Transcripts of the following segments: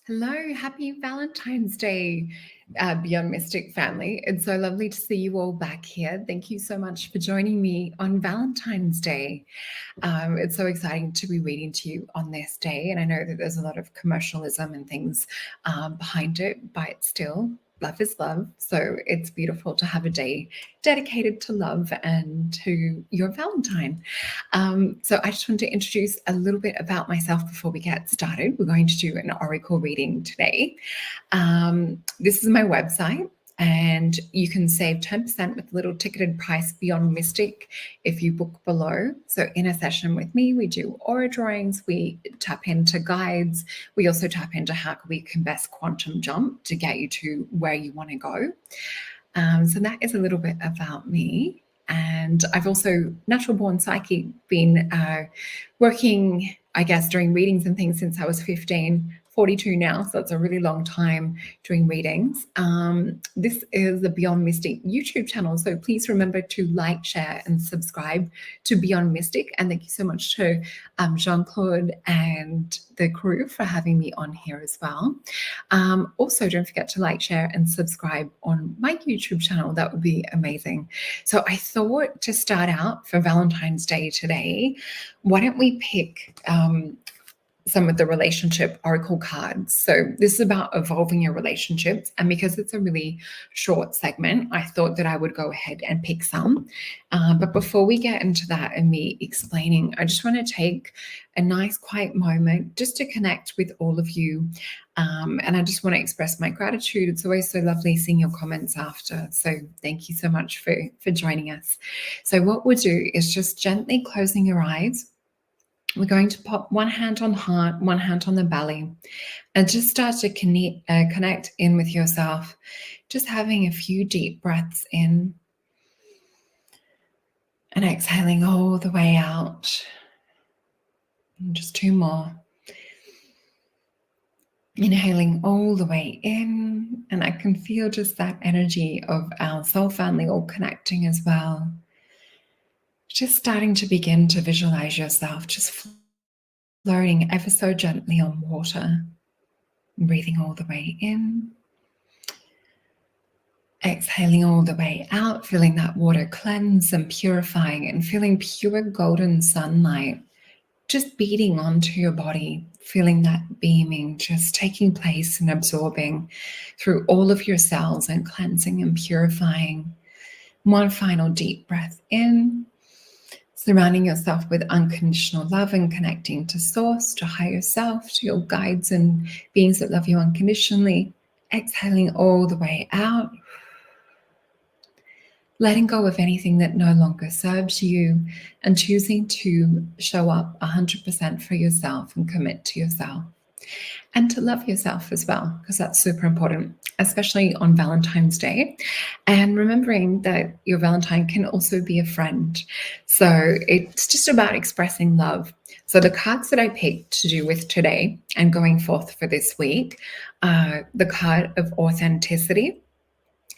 Hello, happy Valentine's Day, Beyond Mystic family. It's so lovely to see you all back here. Thank you so much for joining me on Valentine's Day. It's so exciting to be reading to you on this day. And I know that there's a lot of commercialism and things behind it, but still, love is love. So it's beautiful to have a day dedicated to love and to your Valentine. So I just want to introduce a little bit about myself before we get started. We're going to do an oracle reading today. This is my website. And you can save 10% with a little ticketed price Beyond Mystic if you book below. So in a session with me, we do aura drawings, we tap into guides, we also tap into how we can best quantum jump to get you to where you want to go. So that is a little bit about me. And I've also, natural born psychic, been working, I guess, doing readings and things since I was 15, 42 now, so it's a really long time doing readings. This is the Beyond Mystic YouTube channel, so please remember to like, share, and subscribe to Beyond Mystic. And thank you so much to Jean-Claude and the crew for having me on here as well. Also, don't forget to like, share, and subscribe on my YouTube channel. That would be amazing. So I thought to start out for Valentine's Day today, why don't we pick some of the relationship oracle cards. So this is about evolving your relationships. And because it's a really short segment, I thought that I would go ahead and pick some. But before we get into that and me explaining, I just want to take a nice quiet moment just to connect with all of you. And I just want to express my gratitude. It's always so lovely seeing your comments after. So thank you so much for joining us. So what we'll do is just gently closing your eyes. We're going to pop one hand on heart, one hand on the belly, and just start to connect in with yourself. Just having a few deep breaths in and exhaling all the way out. And just two more. Inhaling all the way in, and I can feel just that energy of our soul family all connecting as well. Just starting to begin to visualize yourself just floating ever so gently on water. Breathing all the way in. Exhaling all the way out, feeling that water cleanse and purifying, and feeling pure golden sunlight just beating onto your body, feeling that beaming just taking place and absorbing through all of your cells and cleansing and purifying. One final deep breath in. Surrounding yourself with unconditional love and connecting to source, to higher self, to your guides and beings that love you unconditionally. Exhaling all the way out. Letting go of anything that no longer serves you and choosing to show up 100% for yourself and commit to yourself. And to love yourself as well, because that's super important, especially on Valentine's Day. And remembering that your Valentine can also be a friend. So it's just about expressing love. So the cards that I picked to do with today and going forth for this week are the card of authenticity.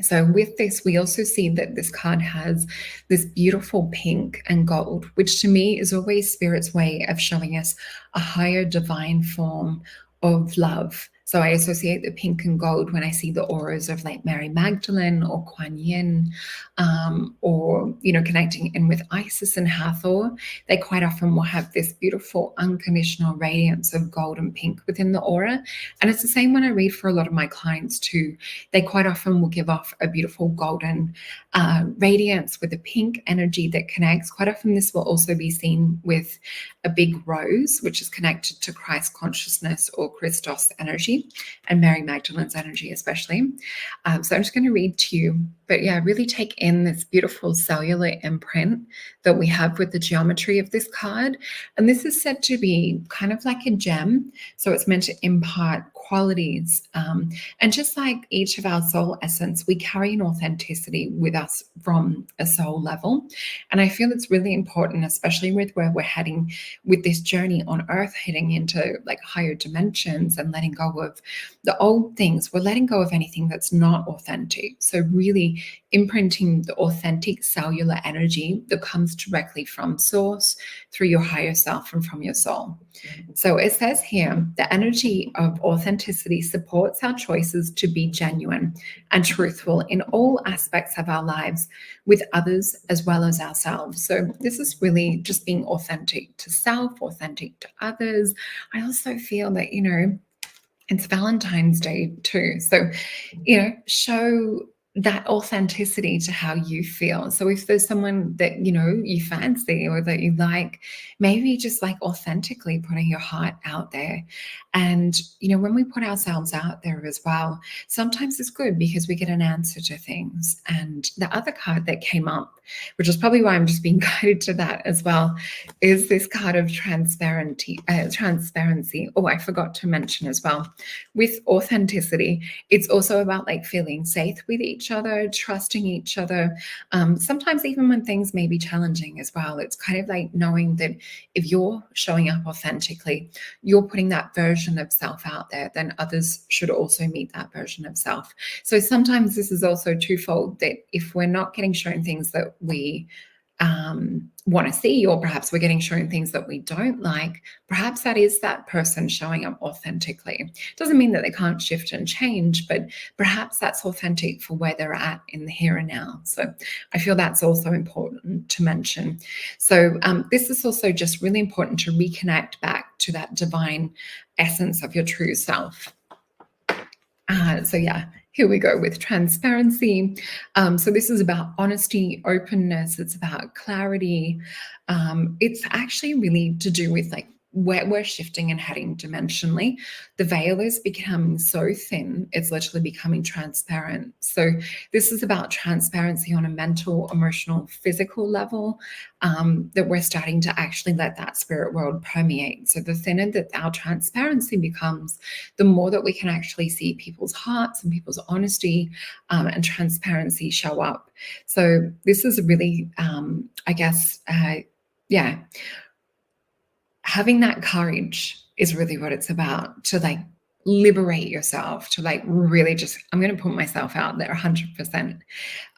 So with this, we also see that this card has this beautiful pink and gold, which to me is always Spirit's way of showing us a higher divine form of love. So I associate the pink and gold when I see the auras of like Mary Magdalene or Kuan Yin, or, connecting in with Isis and Hathor. They quite often will have this beautiful unconditional radiance of gold and pink within the aura. And it's the same when I read for a lot of my clients too. They quite often will give off a beautiful golden radiance with a pink energy that connects. Quite often this will also be seen with a big rose, which is connected to Christ consciousness or Christos energy, and Mary Magdalene's energy especially. So I'm just going to read to you, but yeah, really take in this beautiful cellular imprint that we have with the geometry of this card. And this is said to be kind of like a gem. So it's meant to impart qualities. And just like each of our soul essence, we carry an authenticity with us from a soul level. And I feel it's really important, especially with where we're heading with this journey on earth, heading into like higher dimensions and letting go of the old things. We're letting go of anything that's not authentic. So really imprinting the authentic cellular energy that comes directly from source, through your higher self and from your soul. So it says here, the energy of authenticity supports our choices to be genuine and truthful in all aspects of our lives, with others as well as ourselves. So this is really just being authentic to self, authentic to others. I also feel that, it's Valentine's Day too. So, show that authenticity to how you feel. So if there's someone that, you fancy or that you like, maybe just like authentically putting your heart out there. And, when we put ourselves out there as well, sometimes it's good because we get an answer to things. And the other card that came up, which is probably why I'm just being guided to that as well, is this card of transparency. Oh, I forgot to mention as well, with authenticity, it's also about like feeling safe with each other, trusting each other. Sometimes even when things may be challenging as well, it's kind of like knowing that if you're showing up authentically, you're putting that version of self out there, then others should also meet that version of self. So sometimes this is also twofold, that if we're not getting shown things that we want to see, or perhaps we're getting shown things that we don't like, perhaps that is that person showing up authentically. Doesn't mean that they can't shift and change, but perhaps that's authentic for where they're at in the here and now. So I feel that's also important to mention. So this is also just really important to reconnect back to that divine essence of your true self. So yeah, here we go with transparency. So this is about honesty, openness. It's about clarity. It's actually really to do with like where we're shifting and heading dimensionally. The veil is becoming so thin, it's literally becoming transparent. So this is about transparency on a mental, emotional, physical level, that we're starting to actually let that spirit world permeate. So the thinner that our transparency becomes, the more that we can actually see people's hearts and people's honesty and transparency show up. So this is really, having that courage is really what it's about, to like liberate yourself, to like really just, I'm going to put myself out there 100%.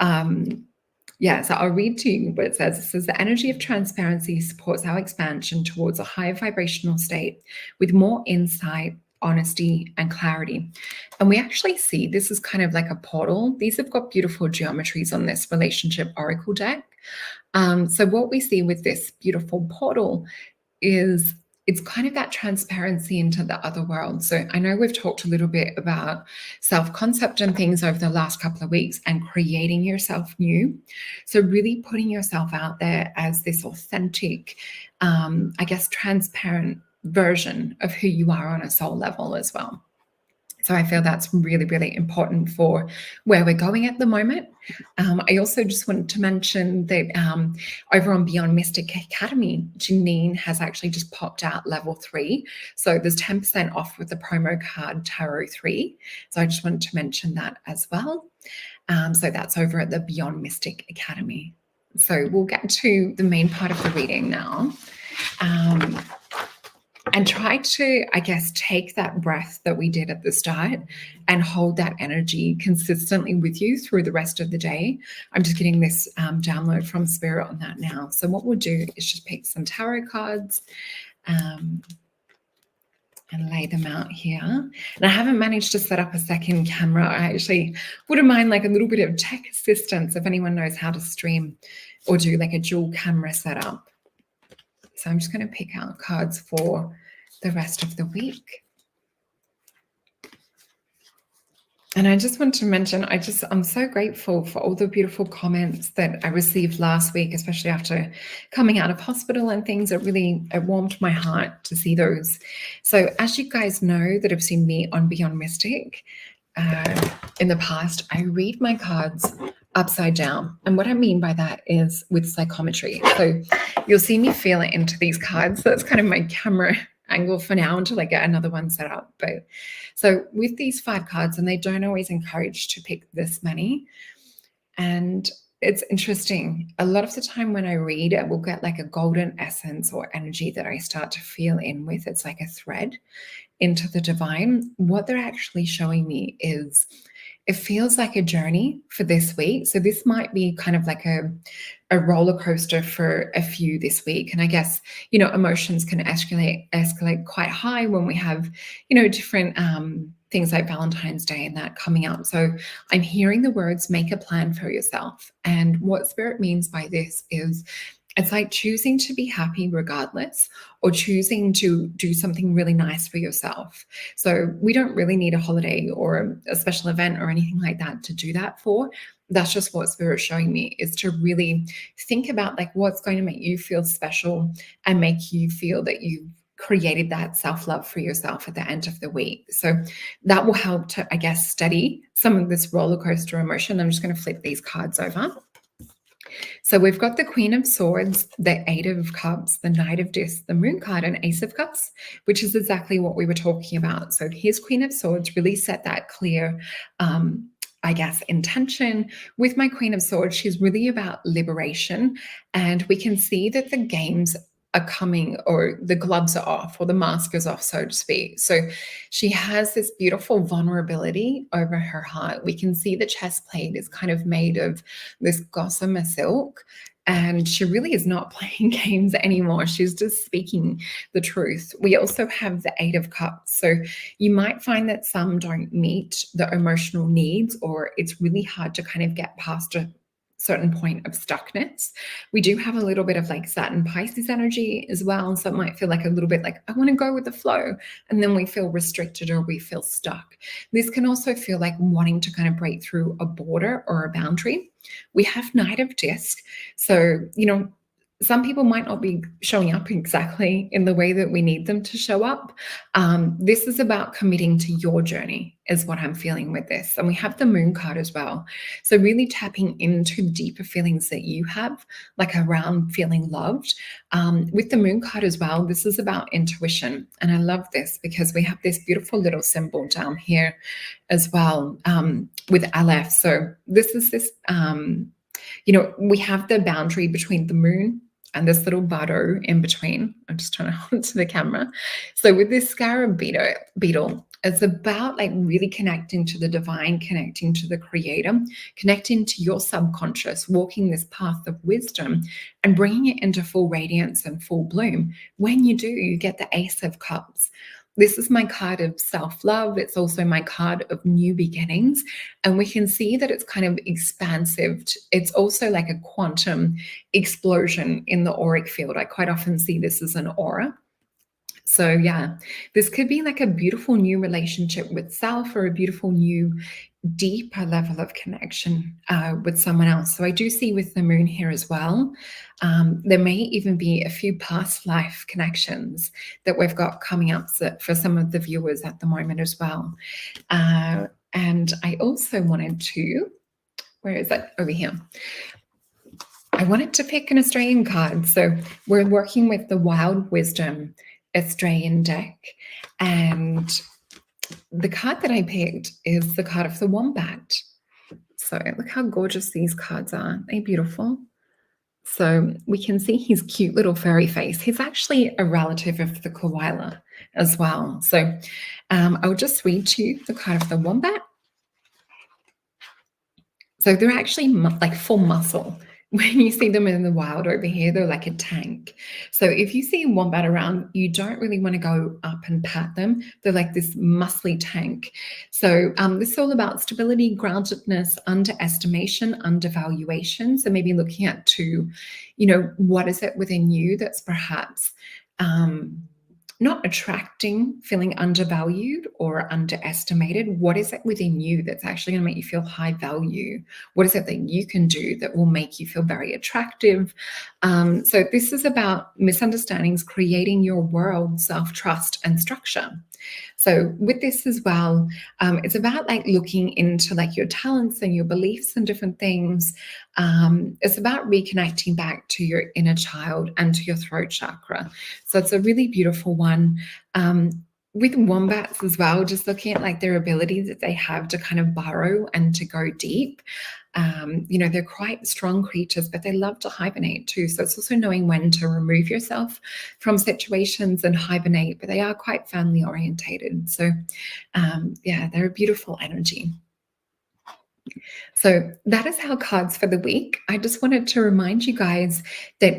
So I'll read to you what it says. It says, the energy of transparency supports our expansion towards a higher vibrational state with more insight, honesty, and clarity. And we actually see this is kind of like a portal. These have got beautiful geometries on this relationship oracle deck. So what we see with this beautiful portal is it's kind of that transparency into the other world. So I know we've talked a little bit about self-concept and things over the last couple of weeks and creating yourself new. So really putting yourself out there as this authentic, transparent version of who you are on a soul level as well. So I feel that's really, really important for where we're going at the moment. I also just wanted to mention that over on Beyond Mystic Academy, Janine has actually just popped out level 3. So there's 10% off with the promo card Tarot 3. So I just wanted to mention that as well. So that's over at the Beyond Mystic Academy. So we'll get to the main part of the reading now. And try to, take that breath that we did at the start and hold that energy consistently with you through the rest of the day. I'm just getting this download from Spirit on that now. So what we'll do is just pick some tarot cards and lay them out here. And I haven't managed to set up a second camera. I actually wouldn't mind like a little bit of tech assistance if anyone knows how to stream or do like a dual camera setup. So I'm just going to pick out cards for the rest of the week. And I just want to mention, I'm so grateful for all the beautiful comments that I received last week, especially after coming out of hospital and things. It warmed my heart to see those. So as you guys know that have seen me on Beyond Mystic in the past, I read my cards upside down. And what I mean by that is with psychometry. So you'll see me feel it into these cards. That's kind of my camera angle for now until I get another one set up. But so with these 5 cards, and they don't always encourage to pick this many. And it's interesting. A lot of the time when I read, I will get like a golden essence or energy that I start to feel in with. It's like a thread into the divine. What they're actually showing me is it feels like a journey for this week. So this might be kind of like a roller coaster for a few this week. And I guess, emotions can escalate quite high when we have, different things like Valentine's Day and that coming up. So I'm hearing the words, make a plan for yourself. And what Spirit means by this is it's like choosing to be happy regardless, or choosing to do something really nice for yourself. So we don't really need a holiday or a special event or anything like that to do that for. That's just what Spirit's showing me, is to really think about like what's going to make you feel special and make you feel that you've created that self-love for yourself at the end of the week. So that will help to, I guess, steady some of this roller coaster emotion. I'm just going to flip these cards over. So we've got the Queen of Swords, the Eight of Cups, the Knight of Discs, the Moon card, and Ace of Cups, which is exactly what we were talking about. So here's Queen of Swords, really set that clear, I guess, intention. With my Queen of Swords, she's really about liberation. And we can see that the games are coming, or the gloves are off, or the mask is off, so to speak. So she has this beautiful vulnerability over her heart. We can see the chest plate is kind of made of this gossamer silk, and she really is not playing games anymore. She's just speaking the truth. We also have the Eight of Cups. So you might find that some don't meet the emotional needs, or it's really hard to kind of get past a certain point of stuckness. We do have a little bit of like Saturn Pisces energy as well. So it might feel like a little bit like, I want to go with the flow. And then we feel restricted or we feel stuck. This can also feel like wanting to kind of break through a border or a boundary. We have Knight of Disc. So, some people might not be showing up exactly in the way that we need them to show up. This is about committing to your journey, is what I'm feeling with this. And we have the Moon card as well. So really tapping into deeper feelings that you have, like around feeling loved. With the Moon card as well, this is about intuition. And I love this because we have this beautiful little symbol down here as well, with Aleph. So this is this, we have the boundary between the moon and this little butto in between. I'm just trying to hold to the camera. So with this scarab beetle, it's about like really connecting to the divine, connecting to the creator, connecting to your subconscious, walking this path of wisdom and bringing it into full radiance and full bloom. When you do, you get the Ace of Cups. This is my card of self-love. It's also my card of new beginnings. And we can see that it's kind of expansive. It's also like a quantum explosion in the auric field. I quite often see this as an aura. So yeah, this could be like a beautiful new relationship with self, or a beautiful new deeper level of connection with someone else. So I do see with the moon here as well, there may even be a few past life connections that we've got coming up for some of the viewers at the moment as well. And I also wanted to, where is that? Over here. I wanted to pick an Australian card. So we're working with the Wild Wisdom Australian deck, and the card that I picked is the card of the Wombat. So look how gorgeous these cards are. Aren't they beautiful? So we can see his cute little furry face. He's actually a relative of the koala as well. So I'll just read to you the card of the Wombat. So they're actually like full muscle. When you see them in the wild over here, they're like a tank. So if you see a wombat around, you don't really want to go up and pat them. They're like this muscly tank. So this is all about stability, groundedness, underestimation, undervaluation. So maybe looking at what is it within you that's perhaps not attracting, feeling undervalued or underestimated. What is it within you that's actually going to make you feel high value? What is it that you can do that will make you feel very attractive? So this is about misunderstandings, creating your world, self-trust, and structure. So with this as well, it's about like looking into like your talents and your beliefs and different things. It's about reconnecting back to your inner child and to your throat chakra. So it's a really beautiful one. with wombats as well, just looking at like their abilities that they have to kind of burrow and to go deep. They're quite strong creatures, but they love to hibernate too. So it's also knowing when to remove yourself from situations and hibernate, but they are quite family orientated. So yeah, they're a beautiful energy. So that is our cards for the week. I just wanted to remind you guys that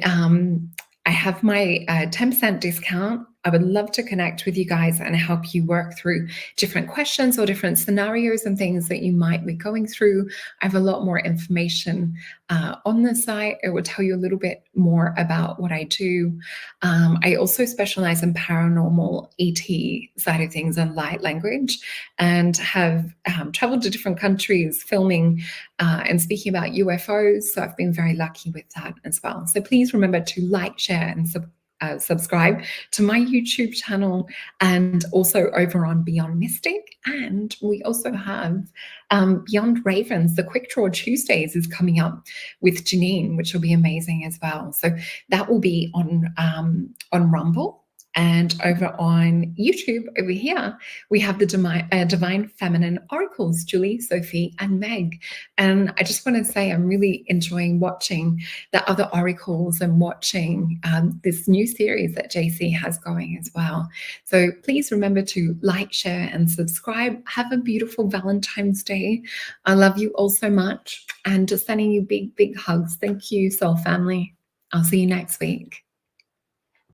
I have my 10% discount. I would love to connect with you guys and help you work through different questions or different scenarios and things that you might be going through. I have a lot more information on the site. It will tell you a little bit more about what I do. I also specialize in paranormal ET side of things and light language, and have traveled to different countries filming and speaking about UFOs. So I've been very lucky with that as well. So please remember to like, share, and subscribe to my YouTube channel, and also over on Beyond Mystic. And we also have Beyond Ravens. The Quick Draw Tuesdays is coming up with Janine, which will be amazing as well. So that will be on Rumble. And over on YouTube, over here, we have the Divine Feminine Oracles, Julie, Sophie, and Meg. And I just want to say I'm really enjoying watching the other oracles and watching this new series that JC has going as well. So please remember to like, share, and subscribe. Have a beautiful Valentine's Day. I love you all so much, and just sending you big, big hugs. Thank you, Soul Family. I'll see you next week.